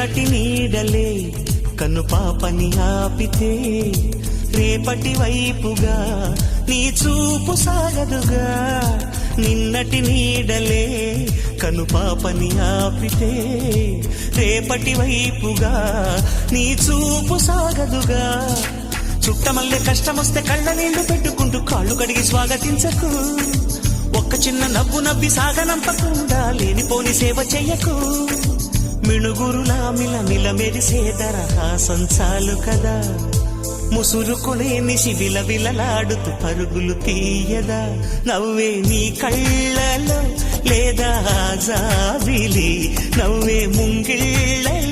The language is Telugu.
నిన్నటి నీడలే కన్ను పాపని ఆపితే రేపటి వైపుగా నీ చూపు సాగదుగా. నిన్నటి నీడలే కను పాపని ఆపితే రేపటి వైపుగా నీ చూపు సాగదుగా. చుట్టమల్లె కష్టమొస్తే కళ్ళ నీళ్లు పెట్టుకుంటూ కాళ్ళు కడిగి స్వాగతించకు. ఒక్క చిన్న నవ్వు నవ్వి సాగనంపకుండా లేనిపోని సేవ చెయ్యకు. మిణుగురులా మిలమిల మెరిసే దరహాసం చాలు కదా. ముసురుకునే నిశి విలవిలలాడుతూ పరుగులు తీయదా. నవ్వే నీ కళ్ళలో లేదా జాబిలి, నవ్వే ముంగిళ్ళలో